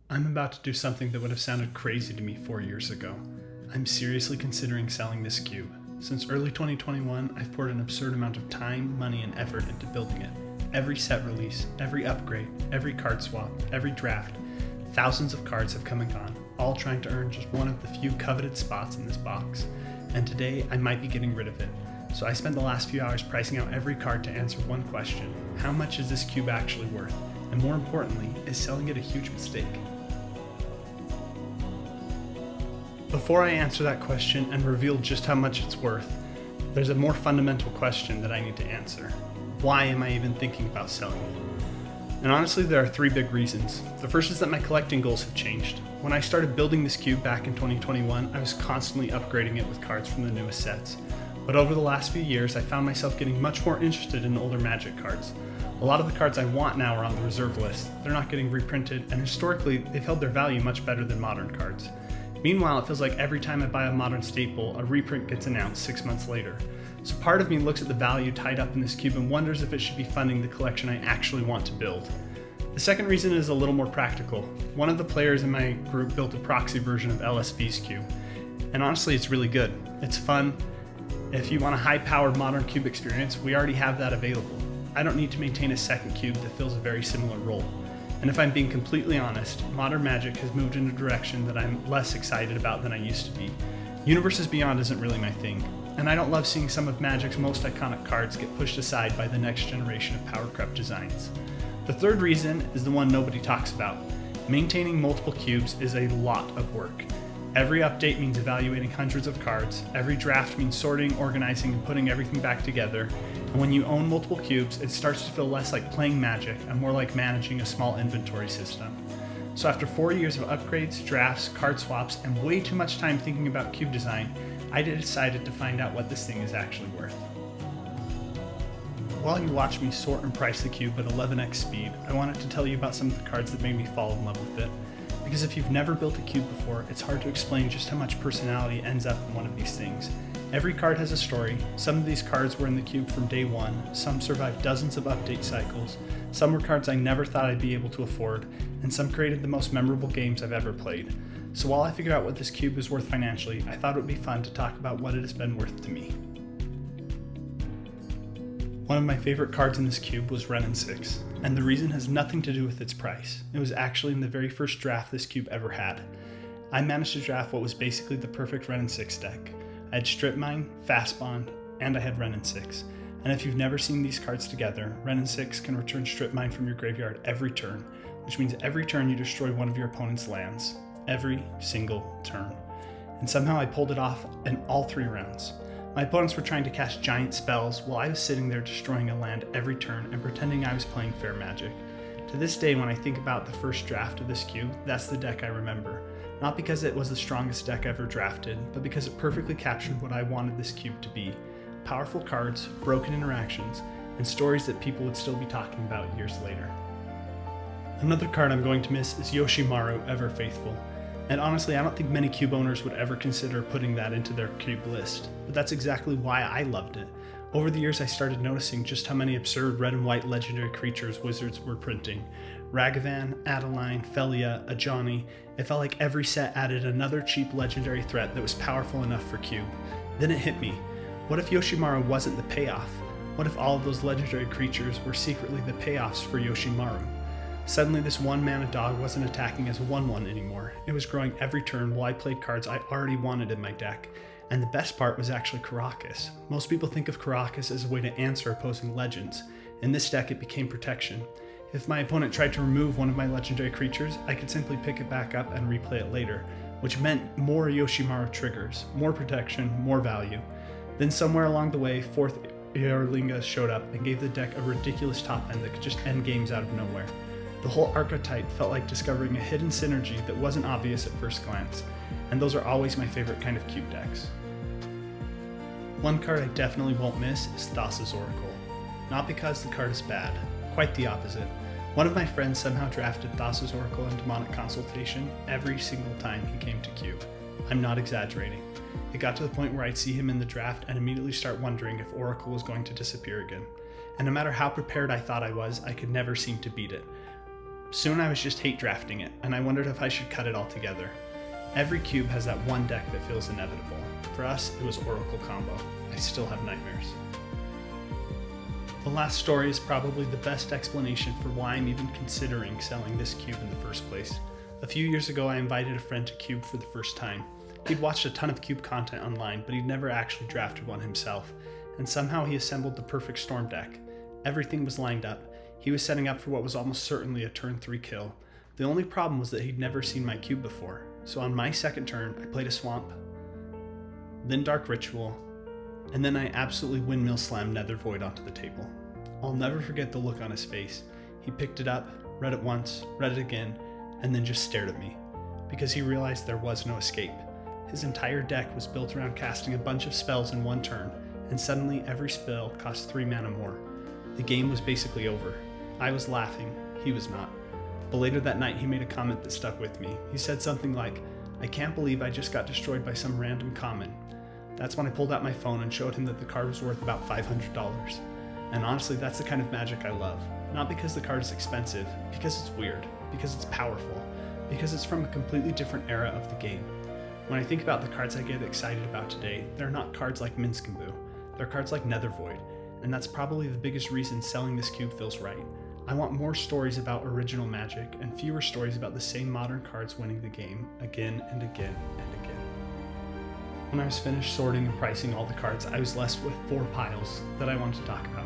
I'm about to do something that would have sounded crazy to me 4 years ago. I'm seriously considering selling this cube. Since early 2021, I've poured an absurd amount of time, money, and effort into building it. Every set release, every upgrade, every card swap, every draft, thousands of cards have come and gone, all trying to earn just one of the few coveted spots in this box. And today, I might be getting rid of it. So I spent the last few hours pricing out every card to answer one question: how much is this cube actually worth? And more importantly, is selling it a huge mistake? Before I answer that question and reveal just how much it's worth, there's a more fundamental question that I need to answer. Why am I even thinking about selling it? And honestly, there are three big reasons. The first is that my collecting goals have changed. When I started building this cube back in 2021, I was constantly upgrading it with cards from the newest sets. But over the last few years, I found myself getting much more interested in older Magic cards. A lot of the cards I want now are on the reserve list. They're not getting reprinted, and historically, they've held their value much better than modern cards. Meanwhile, it feels like every time I buy a modern staple, a reprint gets announced 6 months later. So part of me looks at the value tied up in this cube and wonders if it should be funding the collection I actually want to build. The second reason is a little more practical. One of the players in my group built a proxy version of LSV's cube, and honestly, it's really good. It's fun. If you want a high-powered modern cube experience, we already have that available. I don't need to maintain a second cube that fills a very similar role. And if I'm being completely honest, modern Magic has moved in a direction that I'm less excited about than I used to be. Universes Beyond isn't really my thing, and I don't love seeing some of Magic's most iconic cards get pushed aside by the next generation of power creep designs. The third reason is the one nobody talks about. Maintaining multiple cubes is a lot of work. Every update means evaluating hundreds of cards, every draft means sorting, organizing, and putting everything back together, and when you own multiple cubes, it starts to feel less like playing Magic and more like managing a small inventory system. So after 4 years of upgrades, drafts, card swaps, and way too much time thinking about cube design, I decided to find out what this thing is actually worth. While you watch me sort and price the cube at 11x speed, I wanted to tell you about some of the cards that made me fall in love with it. Because if you've never built a cube before, it's hard to explain just how much personality ends up in one of these things. Every card has a story. Some of these cards were in the cube from day one, some survived dozens of update cycles, some were cards I never thought I'd be able to afford, and some created the most memorable games I've ever played. So while I figured out what this cube is worth financially, I thought it would be fun to talk about what it has been worth to me. One of my favorite cards in this cube was Wrenn and 6, and the reason has nothing to do with its price. It was actually in the very first draft this cube ever had. I managed to draft what was basically the perfect Wrenn and 6 deck. I had Strip Mine, Fast Bond, and I had Wrenn and 6. And if you've never seen these cards together, Wrenn and 6 can return Strip Mine from your graveyard every turn, which means every turn you destroy one of your opponent's lands. Every single turn. And somehow I pulled it off in all 3 rounds. My opponents were trying to cast giant spells while I was sitting there destroying a land every turn and pretending I was playing fair Magic. To this day, when I think about the first draft of this cube, that's the deck I remember. Not because it was the strongest deck ever drafted, but because it perfectly captured what I wanted this cube to be. Powerful cards, broken interactions, and stories that people would still be talking about years later. Another card I'm going to miss is Yoshimaru, Ever Faithful. And honestly, I don't think many cube owners would ever consider putting that into their cube list, but that's exactly why I loved it. Over the years, I started noticing just how many absurd red and white legendary creatures Wizards were printing. Ragavan, Adeline, Felia, Ajani. It felt like every set added another cheap legendary threat that was powerful enough for cube. Then it hit me. What if Yoshimaru wasn't the payoff? What if all of those legendary creatures were secretly the payoffs for Yoshimaru? Suddenly this 1-mana dog wasn't attacking as a 1/1 anymore. It was growing every turn while I played cards I already wanted in my deck. And the best part was actually Karakas. Most people think of Karakas as a way to answer opposing legends. In this deck it became protection. If my opponent tried to remove one of my legendary creatures, I could simply pick it back up and replay it later, which meant more Yoshimaru triggers, more protection, more value. Then somewhere along the way, 4th Eorlinga showed up and gave the deck a ridiculous top end that could just end games out of nowhere. The whole archetype felt like discovering a hidden synergy that wasn't obvious at first glance, and those are always my favorite kind of cube decks. One card I definitely won't miss is Thassa's Oracle. Not because the card is bad, quite the opposite. One of my friends somehow drafted Thassa's Oracle in Demonic Consultation every single time he came to cube. I'm not exaggerating. It got to the point where I'd see him in the draft and immediately start wondering if Oracle was going to disappear again. And no matter how prepared I thought I was, I could never seem to beat it. Soon I was just hate drafting it, and I wondered if I should cut it all together. Every cube has that one deck that feels inevitable. For us, it was Oracle Combo. I still have nightmares. The last story is probably the best explanation for why I'm even considering selling this cube in the first place. A few years ago, I invited a friend to Cube for the first time. He'd watched a ton of Cube content online, but he'd never actually drafted one himself, and somehow he assembled the perfect Storm deck. Everything was lined up. He was setting up for what was almost certainly a turn 3 kill. The only problem was that he'd never seen my cube before, so on my second turn, I played a Swamp, then Dark Ritual, and then I absolutely windmill slammed Nether Void onto the table. I'll never forget the look on his face. He picked it up, read it once, read it again, and then just stared at me, because he realized there was no escape. His entire deck was built around casting a bunch of spells in one turn, and suddenly every spell cost 3 mana more. The game was basically over. I was laughing, he was not. But later that night he made a comment that stuck with me. He said something like, "I can't believe I just got destroyed by some random common." That's when I pulled out my phone and showed him that the card was worth about $500. And honestly, that's the kind of magic I love. Not because the card is expensive, because it's weird, because it's powerful, because it's from a completely different era of the game. When I think about the cards I get excited about today, they're not cards like Minsk and Boo. They're cards like Nether Void, and that's probably the biggest reason selling this cube feels right. I want more stories about original Magic and fewer stories about the same modern cards winning the game again and again and again. When I was finished sorting and pricing all the cards, I was left with 4 piles that I wanted to talk about.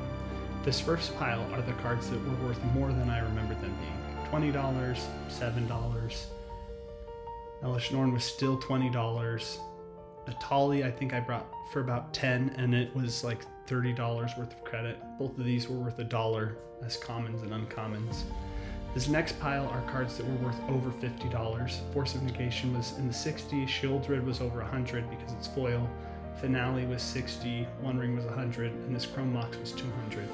This first pile are the cards that were worth more than I remember them being. $20, $7. Elish Norn was still $20. Atali I think I brought for about $10, and it was like $30 worth of credit. Both of these were worth $1 as commons and uncommons. This next pile are cards that were worth over $50. Force of Negation was in the 60s, Shieldred was over 100 because it's foil, Finale was 60, One Ring was 100, and this Chrome Mox was 200.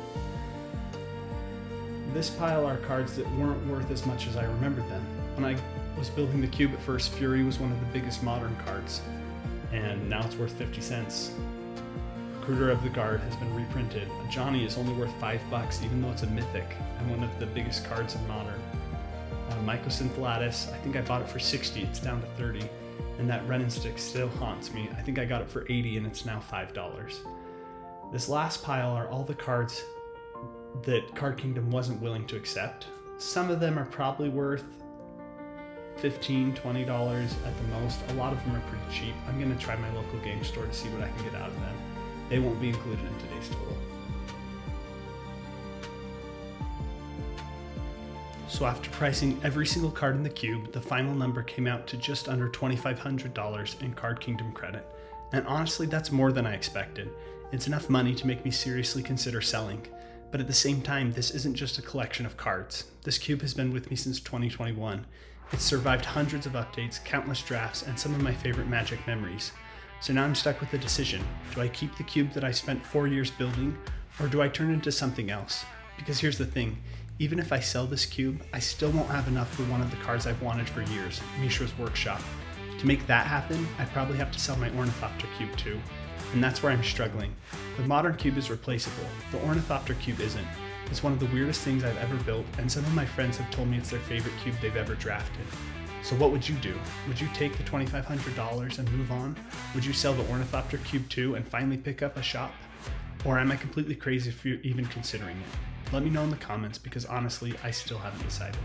This pile are cards that weren't worth as much as I remembered them. When I was building the cube at first, Fury was one of the biggest modern cards, and now it's worth 50 cents. Recruiter of the Guard has been reprinted. A Johnny is only worth $5, even though it's a mythic and one of the biggest cards in modern. Mycosynth Lattice, I think I bought it for 60, it's down to 30. And that Ren and Stick still haunts me. I think I got it for 80 and it's now $5. This last pile are all the cards that Card Kingdom wasn't willing to accept. Some of them are probably worth $15, $20 at the most. A lot of them are pretty cheap. I'm gonna try my local game store to see what I can get out of them. They won't be included in today's total. So after pricing every single card in the cube, the final number came out to just under $2,500 in Card Kingdom credit. And honestly, that's more than I expected. It's enough money to make me seriously consider selling. But at the same time, this isn't just a collection of cards. This cube has been with me since 2021. It's survived hundreds of updates, countless drafts, and some of my favorite Magic memories. So now I'm stuck with the decision. Do I keep the cube that I spent 4 years building, or do I turn it into something else? Because here's the thing, even if I sell this cube, I still won't have enough for one of the cards I've wanted for years, Mishra's Workshop. To make that happen, I'd probably have to sell my Ornithopter Cube too, and that's where I'm struggling. The modern cube is replaceable, the Ornithopter Cube isn't. It's one of the weirdest things I've ever built, and some of my friends have told me it's their favorite cube they've ever drafted. So what would you do? Would you take the $2,500 and move on? Would you sell the Ornithopter Cube too and finally pick up a shop? Or am I completely crazy if you're even considering it? Let me know in the comments because honestly, I still haven't decided.